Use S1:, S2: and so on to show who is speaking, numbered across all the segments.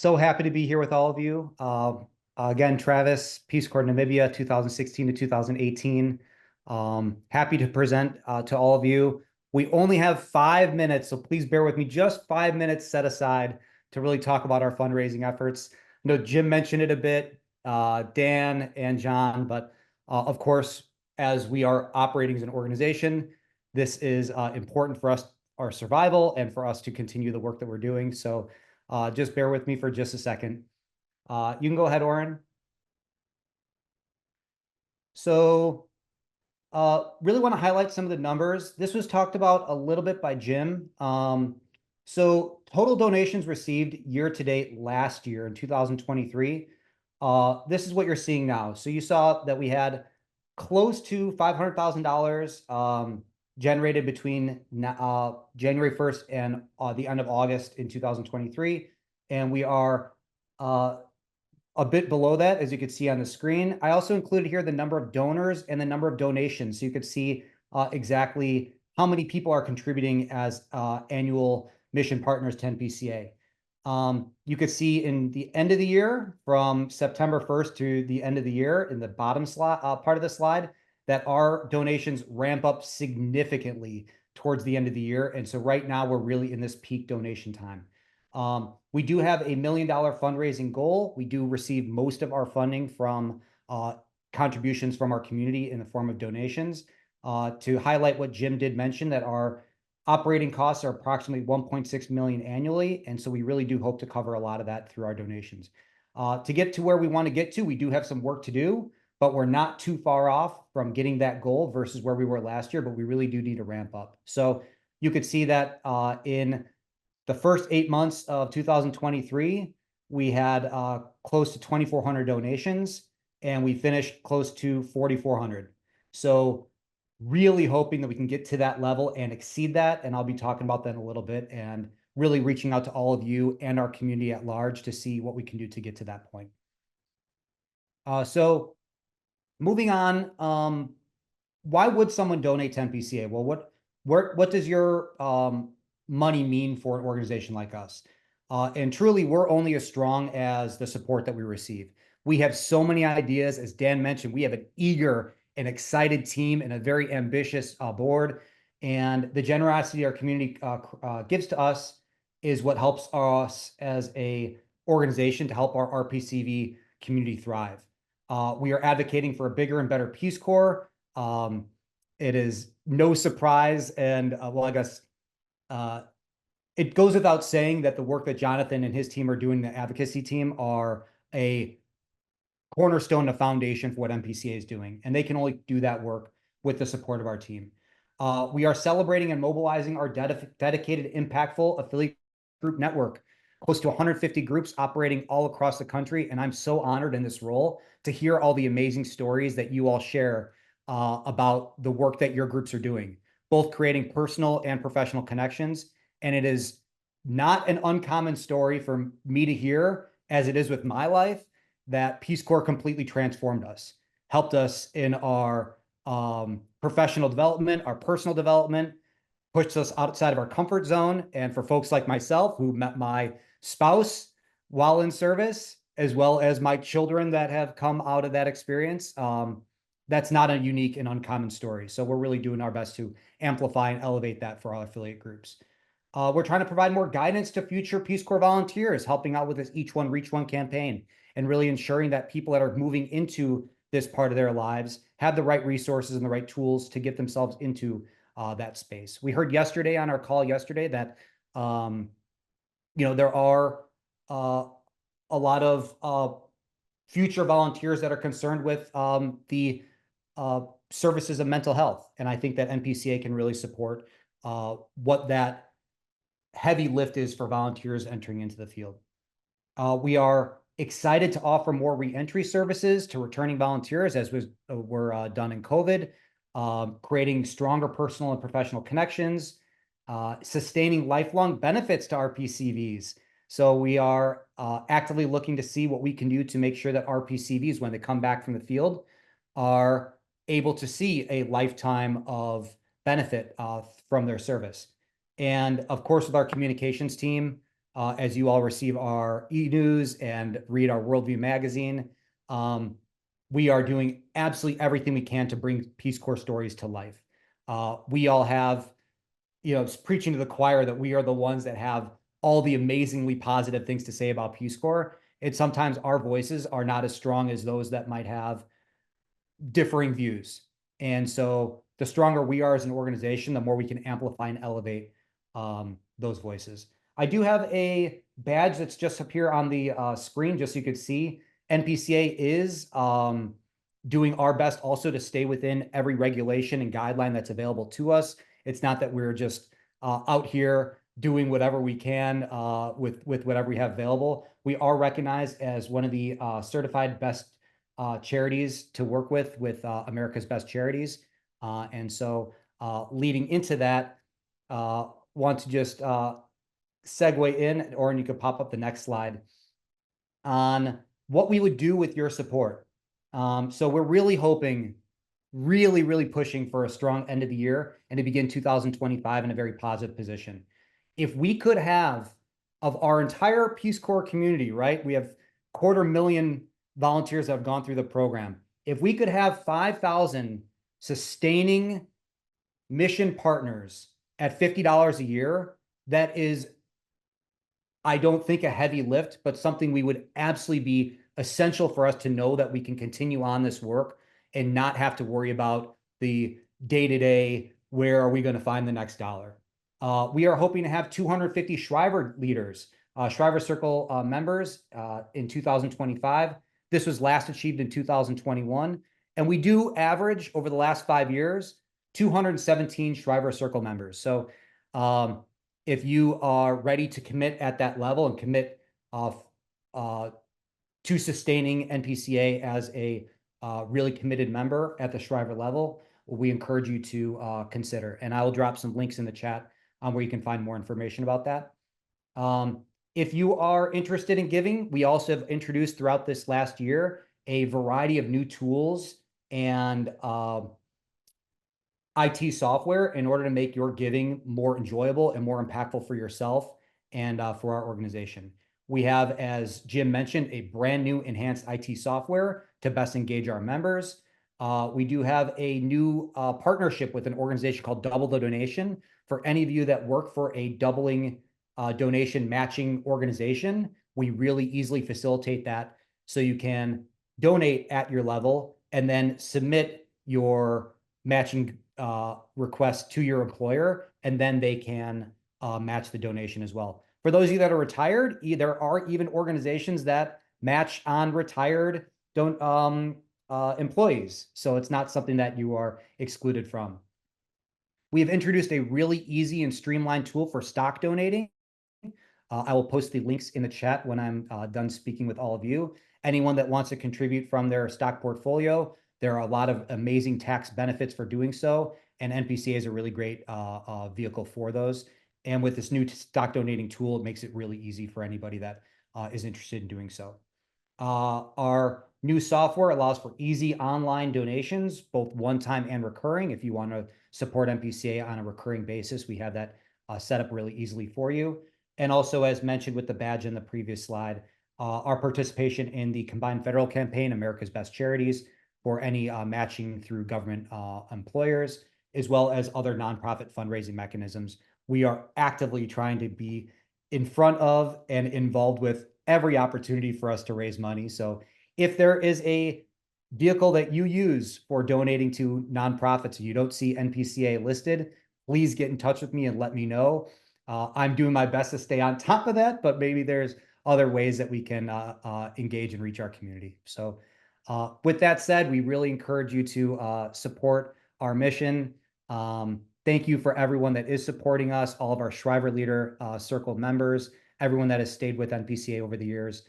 S1: So happy to be here with all of you. Again, Travis, Peace Corps Namibia, 2016 to 2018. Happy to present to all of you. We only have 5 minutes, so please bear with me. Just 5 minutes set aside to really talk about our fundraising efforts. I know Jim mentioned it a bit, Dan and John, but of course, as we are operating as an organization, this is important for us, our survival, and for us to continue the work that we're doing. So just bear with me for just a second. You can go ahead, Orrin. So really want to highlight some of the numbers. This was talked about a little bit by Jim. So total donations received year to date last year in 2023. This is what you're seeing now. So you saw that we had close to $500,000 generated between January 1st and the end of August in 2023. And we are a bit below that, as you can see on the screen. I also included here the number of donors and the number of donations, so you could see exactly how many people are contributing as annual mission partners to NPCA. You could see in the end of the year, from September 1st to the end of the year, in the bottom slide, part of the slide, that our donations ramp up significantly towards the end of the year. And so right now we're really in this peak donation time. We do have a $1 million fundraising goal. We do receive most of our funding from contributions from our community in the form of donations. To highlight what Jim did mention, that our operating costs are approximately $1.6 million annually, and so we really do hope to cover a lot of that through our donations. To get to where we want to get to, we do have some work to do, but we're not too far off from getting that goal versus where we were last year, but we really do need to ramp up. So you could see that in the first 8 months of 2023, we had close to 2,400 donations, and we finished close to 4,400. So really hoping that we can get to that level and exceed that, and I'll be talking about that in a little bit, and really reaching out to all of you and our community at large to see what we can do to get to that point. So moving on, why would someone donate to NPCA? Well, what does your money mean for an organization like us? And truly, we're only as strong as the support that we receive. We have so many ideas. As Dan mentioned, we have an eager and excited team and a very ambitious board. And the generosity our community gives to us is what helps us as a organization to help our RPCV community thrive. We are advocating for a bigger and better Peace Corps. It is no surprise, and well, I guess it goes without saying that the work that Jonathan and his team are doing, the advocacy team, are a cornerstone, a foundation for what NPCA is doing, and they can only do that work with the support of our team. We are celebrating and mobilizing our dedicated, impactful affiliate group network, close to 150 groups operating all across the country, and I'm so honored in this role to hear all the amazing stories that you all share about the work that your groups are doing, both creating personal and professional connections. And it is not an uncommon story for me to hear, as it is with my life, that Peace Corps completely transformed us, helped us in our professional development, our personal development, pushed us outside of our comfort zone. And for folks like myself, who met my spouse while in service, as well as my children that have come out of that experience, that's not a unique and uncommon story. So we're really doing our best to amplify and elevate that for our affiliate groups. We're trying to provide more guidance to future Peace Corps volunteers, helping out with this Each One Reach One campaign, and really ensuring that people that are moving into this part of their lives have the right resources and the right tools to get themselves into that space. We heard yesterday on our call yesterday that there are a lot of future volunteers that are concerned with the services of mental health, and I think that NPCA can really support what that heavy lift is for volunteers entering into the field. We are excited to offer more reentry services to returning volunteers, as were done in COVID, creating stronger personal and professional connections, sustaining lifelong benefits to RPCVs. So we are actively looking to see what we can do to make sure that RPCVs, when they come back from the field, are able to see a lifetime of benefit from their service. And of course, with our communications team, as you all receive our e-news and read our Worldview magazine, we are doing absolutely everything we can to bring Peace Corps stories to life. We all have, it's preaching to the choir that we are the ones that have all the amazingly positive things to say about Peace Corps. And sometimes our voices are not as strong as those that might have differing views. And so the stronger we are as an organization, the more we can amplify and elevate those voices. I do have a badge that's just up here on the screen, just so you could see. NPCA is doing our best also to stay within every regulation and guideline that's available to us. It's not that we're just out here doing whatever we can with whatever we have available. We are recognized as one of the certified best charities to work with America's Best Charities. And so leading into that, want to just segue in, or you could pop up the next slide, on what we would do with your support. So we're really hoping, really pushing for a strong end of the year and to begin 2025 in a very positive position. If we could have, of our entire Peace Corps community, right? We have 250,000 volunteers that have gone through the program. If we could have 5,000 sustaining mission partners at $50 a year, that is, I don't think, a heavy lift, but something we would absolutely be essential for us to know that we can continue on this work and not have to worry about the day-to-day, where are we going to find the next dollar? We are hoping to have 250 Shriver leaders, Shriver Circle members in 2025. This was last achieved in 2021. And we do average, over the last 5 years, 217 Shriver Circle members. So if you are ready to commit at that level and commit to sustaining NPCA as a really committed member at the Shriver level, we encourage you to consider. And I will drop some links in the chat where you can find more information about that. If you are interested in giving, we also have introduced throughout this last year a variety of new tools and IT software in order to make your giving more enjoyable and more impactful for yourself and for our organization. We have, as Jim mentioned, a brand new enhanced IT software to best engage our members. We do have a new partnership with an organization called Double the Donation. For any of you that work for a doubling donation matching organization, we really easily facilitate that so you can donate at your level and then submit your matching request to your employer, and then they can match the donation as well. For those of you that are retired, there are even organizations that match on retired employees. So it's not something that you are excluded from. We have introduced a really easy and streamlined tool for stock donating. I will post the links in the chat when I'm done speaking with all of you. Anyone that wants to contribute from their stock portfolio, there are a lot of amazing tax benefits for doing so, and NPCA is a really great vehicle for those. And with this new stock donating tool, it makes it really easy for anybody that is interested in doing so. Our new software allows for easy online donations, both one-time and recurring. If you want to support NPCA on a recurring basis, we have that set up really easily for you. And also, as mentioned with the badge in the previous slide, our participation in the combined federal campaign, America's Best Charities, for any matching through government employers, as well as other nonprofit fundraising mechanisms. We are actively trying to be in front of and involved with every opportunity for us to raise money. So if there is a vehicle that you use for donating to nonprofits and you don't see NPCA listed, please get in touch with me and let me know. I'm doing my best to stay on top of that, but maybe there's other ways that we can engage and reach our community. So with that said, we really encourage you to support our mission. Thank you for everyone that is supporting us, all of our Shriver Leader Circle members, everyone that has stayed with NPCA over the years.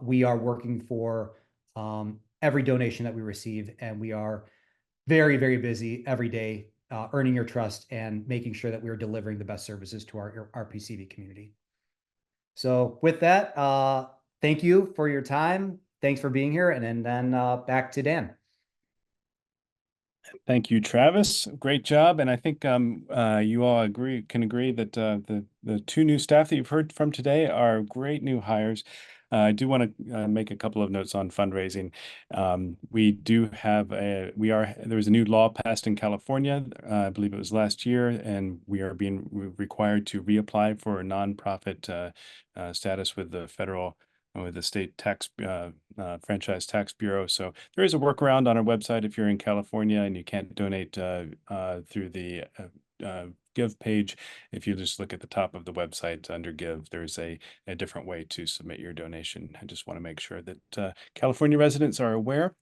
S1: We are working for every donation that we receive, and we are very busy every day earning your trust and making sure that we are delivering the best services to our PCV community. So with that, thank you for your time. Thanks for being here. And then back to Dan.
S2: Thank you, Travis. Great job. And I think you all can agree that the two new staff that you've heard from today are great new hires. I do want to make a couple of notes on fundraising. We do have there was a new law passed in California, I believe it was last year, and we are being required to reapply for a nonprofit status with the federal with the state tax franchise tax bureau. So there is a workaround on our website if you're in California and you can't donate through the give page. If you just look at the top of the website under give, there's a different way to submit your donation. I just want to make sure that California residents are aware.